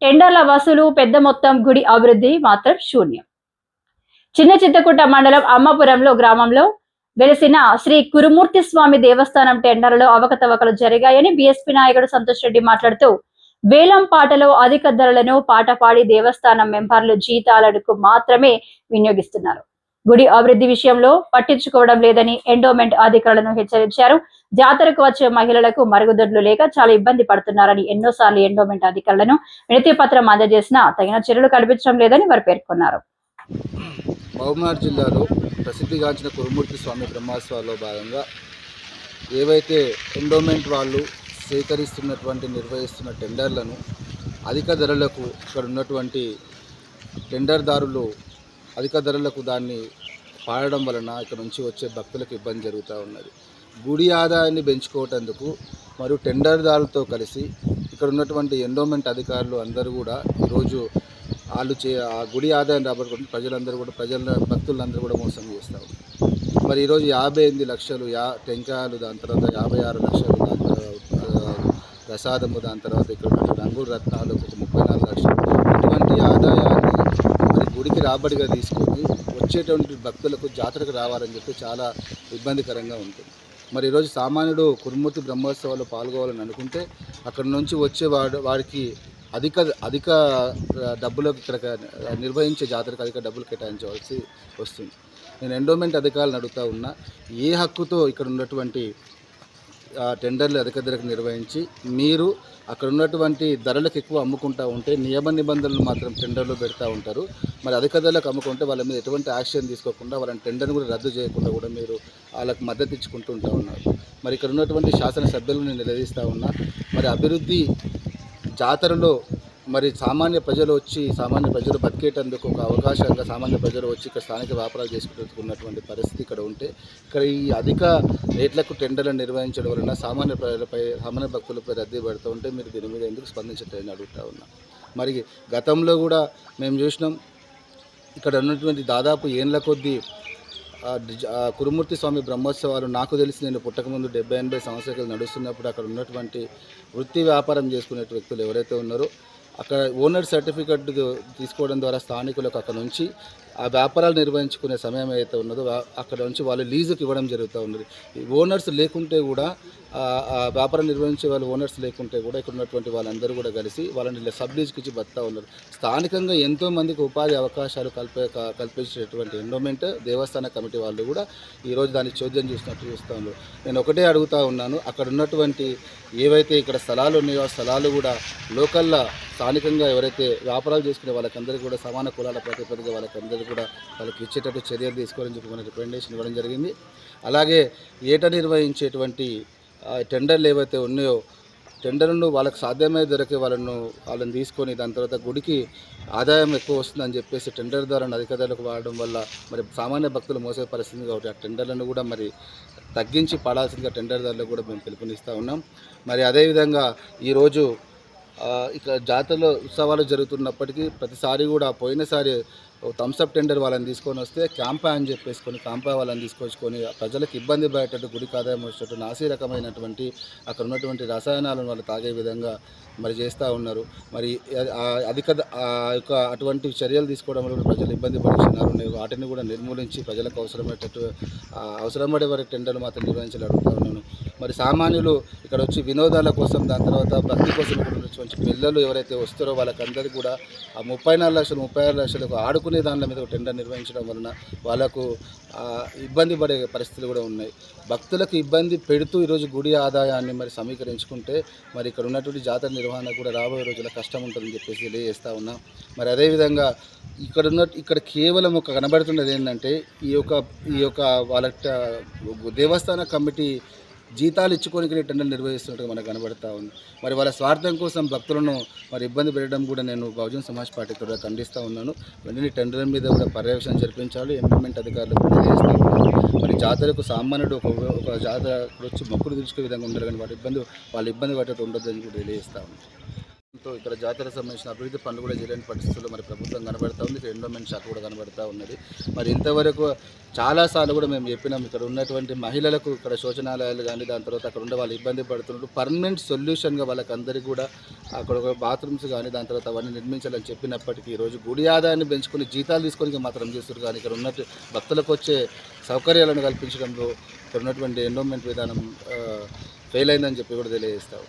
టెండర్ల వసూలు పెద్ద మొత్తం, గుడి అభివృద్ధి మాత్రం శూన్యం. చిన్న చింతకుంట మండలం అమ్మపురంలో గ్రామంలో వెలిసిన శ్రీ కురుమూర్తి స్వామి దేవస్థానం టెండర్లలో అవకతవకలు జరిగాయని బీఎస్పీ నాయకుడు సంతోష్ రెడ్డి మాట్లాడుతూ, వేలం పాటలో అధిక ధరలను పాట పాడి దేవస్థానం మెంబర్లు జీతాలకు మాత్రమే వినియోగిస్తున్నారు. గుడి అభివృద్ధి విషయంలో పట్టించుకోవడం లేదని ఎండోమెంట్ అధికారులను హెచ్చరించారు. జాతరకు వచ్చే మహిళలకు మరుగుదొడ్లు లేక చాలా ఇబ్బంది పడుతున్నారని ఎన్నోసార్లు ఎండోమెంట్ అధికారులను వినతి పత్రం అందజేసినా తగిన చర్యలు కల్పించడం లేదని వారు పేర్కొన్నారు. మహబూబ్నగర్ జిల్లాలో ప్రసిద్ధిగాంచిన కురుమూర్తి స్వామి బ్రహ్మోత్సవాల్లో భాగంగా ఏవైతే ఎండోమెంట్ వాళ్ళు నిర్వహిస్తున్న టెండర్లను అధిక ధరలకు ఇక్కడ ఉన్నటువంటి టెండర్దారులు అధిక ధరలకు దాన్ని పాడడం వలన ఇక్కడ నుంచి వచ్చే భక్తులకు ఇబ్బంది జరుగుతూ ఉన్నది. గుడి ఆదాయాన్ని పెంచుకోవటందుకు మరియు టెండర్దారులతో కలిసి ఇక్కడ ఉన్నటువంటి ఎండోమెంట్ అధికారులు అందరూ కూడా ఈరోజు ఆ గుడి ఆదాయం రాబట్టుకుంటే భక్తులందరూ కూడా మోసం చేస్తారు. మరి ఈరోజు 58 లక్షలు టెంకాయలు, దాని తర్వాత 56 లక్షలు ప్రసాదము, దాని తర్వాత ఇక్కడ రంగుల రత్నాలు ఒక 34 లక్షలు, ఇటువంటి ఆదాయాన్ని మరి గుడికి రాబడిగా తీసుకొని వచ్చేటువంటి భక్తులకు జాతరకు రావాలని చెప్పి చాలా ఇబ్బందికరంగా ఉంటుంది. మరి ఈరోజు సామాన్యుడు కురుమూర్తి బ్రహ్మోత్సవాల్లో పాల్గొవాలని అనుకుంటే అక్కడ నుంచి వచ్చే వాడికి అధిక డబ్బులకు ఇక్కడ నిర్వహించే జాతరకు అధిక డబ్బులు కేటాయించవలసి వస్తుంది. నేను ఎండోమెంట్ అధికారులను అడుగుతూ ఉన్నా, ఏ హక్కుతో ఇక్కడ ఉన్నటువంటి టెండర్లు అధిక ధరకు నిర్వహించి మీరు అక్కడ ఉన్నటువంటి ధరలకు ఎక్కువ అమ్ముకుంటూ ఉంటే నియమ నిబంధనలు మాత్రం టెండర్లో పెడతా ఉంటారు. మరి అధిక ధరలకు అమ్ముకుంటే వాళ్ళ మీద ఎటువంటి యాక్షన్ తీసుకోకుండా వాళ్ళని టెండర్ని కూడా రద్దు చేయకుండా కూడా మీరు వాళ్ళకి మద్దతు ఇచ్చుకుంటూ ఉంటారు. మరి ఇక్కడ ఉన్నటువంటి శాసనసభ్యులను నేను నిలదీస్తూ ఉన్నా, మరి అభివృద్ధి జాతరలో మరి సామాన్య ప్రజలు బతికేటందుకు ఒక అవకాశంగా సామాన్య ప్రజలు వచ్చి ఇక్కడ స్థానిక వ్యాపారాలు చేసుకుంటున్నటువంటి పరిస్థితి ఇక్కడ ఉంటే, ఇక్కడ ఈ అధిక రేట్లకు టెండర్లను నిర్వహించడం వలన సామాన్య భక్తులపై రద్దీ పెడుతూ ఉంటే మీరు దీని మీద ఎందుకు స్పందించట్లేదని అడుగుతూ ఉన్నా. మరి గతంలో కూడా మేము చూసినాం, ఇక్కడ ఉన్నటువంటి దాదాపు ఏళ్ళ కొద్దీ కురుమూర్తి స్వామి బ్రహ్మోత్సవాలు నాకు తెలిసి నేను పుట్టకముందు 70-80 సంవత్సరాలు నడుస్తున్నప్పుడు అక్కడ ఉన్నటువంటి వృత్తి వ్యాపారం చేసుకునే వ్యక్తులు ఎవరైతే ఉన్నారో అక్కడ ఓనర్ సర్టిఫికెట్ తీసుకోవడం ద్వారా స్థానికులకు అక్కడ నుంచి ఆ వ్యాపారాలు నిర్వహించుకునే సమయం ఏదైతే ఉన్నదో అక్కడ నుంచి వాళ్ళు లీజుకి ఇవ్వడం జరుగుతూ ఉన్నది. ఓనర్స్ లేకుంటే కూడా ఆ వ్యాపారం నిర్వహించే వాళ్ళు ఓనర్స్ లేకుంటే కూడా ఇక్కడ ఉన్నటువంటి వాళ్ళందరూ కూడా కలిసి వాళ్ళని సబ్ లీజ్కి ఇచ్చి బతుకుతూ ఉన్నారు. స్థానికంగా ఎంతోమందికి ఉపాధి అవకాశాలు కల్పించేటువంటి ఎండోమెంట్ దేవస్థాన కమిటీ వాళ్ళు కూడా ఈరోజు దాన్ని చోద్యం చూస్తూ ఉన్నారు. నేను ఒకటే అడుగుతూ ఉన్నాను, అక్కడ ఉన్నటువంటి ఏవైతే ఇక్కడ స్థలాలు ఉన్నాయో ఆ స్థలాలు కూడా లోకల్లో స్థానికంగా ఎవరైతే వ్యాపారాలు చేసుకునే వాళ్ళకందరికీ కూడా సమాన కులాల ప్రాతిపదికగా వాళ్ళకి ఇచ్చేటట్టు చర్యలు తీసుకోవాలని చెప్పి మన రికమెండేషన్ ఇవ్వడం జరిగింది. అలాగే ఏటా నిర్వహించేటువంటి టెండర్లు ఏవైతే ఉన్నాయో టెండర్లను వాళ్ళకి సాధ్యమయ్యే ధరకే వాళ్ళని తీసుకొని దాని తర్వాత గుడికి ఆదాయం ఎక్కువ వస్తుందని చెప్పేసి టెండర్ ద్వారా అధిక ధరలకు వాడడం వల్ల మరి సామాన్య భక్తులు మోసే పరిస్థితి కాబట్టి ఆ టెండర్లను కూడా మరి తగ్గించి పడాల్సిందిగా టెండర్ ధరలకు కూడా మేము పిలుపునిస్తూ ఉన్నాం. మరి అదేవిధంగా ఈరోజు ఇక్కడ జాతరలో ఉత్సవాలు జరుగుతున్నప్పటికీ ప్రతిసారి కూడా పోయినసారి థమ్స్అప్ టెండర్ వాళ్ళని తీసుకొని వస్తే క్యాంపా అని చెప్పేసుకొని వాళ్ళని తీసుకొచ్చుకొని ప్రజలకు ఇబ్బంది పడేటట్టు గుడికి ఆదాయం వచ్చేటట్టు నాసి రకమైనటువంటి అక్కడ ఉన్నటువంటి రసాయనాలను వాళ్ళు తాగే విధంగా మరి చేస్తూ ఉన్నారు. మరి అటువంటి చర్యలు తీసుకోవడం వల్ల ప్రజలు ఇబ్బంది పడుతున్నారు. వాటిని కూడా నిర్మూలించి ప్రజలకు అవసరం పడే వారి టెండర్లు మాత్రం నిర్వహించాలని అడుగుతూ ఉన్నాను. మరి సామాన్యులు ఇక్కడ వచ్చి వినోదాల కోసం దాని తర్వాత భక్తి కోసం ఉన్నటువంటి పిల్లలు ఎవరైతే వస్తారో వాళ్ళకందరికీ కూడా ఆ 34 లక్షలకు ఆడుకునే దానిల మీద టెండర్ నిర్వహించడం వలన వాళ్ళకు ఇబ్బంది పడే పరిస్థితులు కూడా ఉన్నాయి. భక్తులకు ఇబ్బంది పెడుతూ ఈరోజు గుడి ఆదాయాన్ని మరి సమీకరించుకుంటే మరి ఇక్కడ ఉన్నటువంటి జాతర నిర్వహణ కూడా రాబోయే రోజుల్లో కష్టం ఉంటుందని చెప్పేసి తెలియజేస్తూ ఉన్నాం. మరి అదేవిధంగా ఇక్కడ కేవలం ఒక కనబడుతున్నది ఏంటంటే ఈ యొక్క వాళ్ళ దేవస్థాన కమిటీ జీతాలు ఇచ్చుకొని టెండర్ నిర్వహిస్తున్నట్టుగా మనకు కనబడతా ఉంది. మరి వాళ్ళ స్వార్థం కోసం భక్తులను మరి ఇబ్బంది పెట్టడం కూడా నేను బహుజన్ సమాజ్ పార్టీ కూడా ఖండిస్తూ ఉన్నాను. వెంటనే టెండర్ మీద కూడా పర్యవేక్షణ జరిపించాలి, ఎండోమెంట్ అధికారులకు తెలియజేస్తూ ఉన్నాను. మరి జాతరకు సామాన్యుడు ఒక జాతర వచ్చి మొక్కులు తీర్చుకునే విధంగా ఉండాలి, కానీ వాళ్ళ ఇబ్బంది పట్టేట్టు ఉండొద్దని కూడా తెలియజేస్తూ ఉన్నాను. ఇక్కడ జాతర సంబంధించిన అభివృద్ధి పనులు కూడా చేయలేని పరిస్థితుల్లో మరి ప్రభుత్వం కనబడతా ఉంది, ఇక్కడ ఎండోమెంట్ శాఖ కూడా కనబడతా ఉన్నది. మరి ఇంతవరకు చాలాసార్లు కూడా మేము చెప్పినాం, ఇక్కడ ఉన్నటువంటి మహిళలకు ఇక్కడ శోచనాలయాలు కానీ దాని తర్వాత అక్కడ ఉండే వాళ్ళు ఇబ్బంది పడుతున్నట్టు పర్మనెంట్ సొల్యూషన్గా వాళ్ళకందరికీ కూడా అక్కడ ఒక బాత్రూమ్స్ కానీ దాని తర్వాత అవన్నీ నిర్మించాలని చెప్పినప్పటికీ ఈరోజు గుడి ఆదాయాన్ని పెంచుకొని జీతాలు తీసుకొని మాత్రం చేస్తారు. కానీ ఇక్కడ ఉన్నట్టు భక్తులకు వచ్చే సౌకర్యాలను కల్పించడంలో ఇక్కడ ఉన్నటువంటి ఎండోమెంట్ విధానం ఫెయిల్ అయిందని చెప్పి కూడా తెలియజేస్తాం.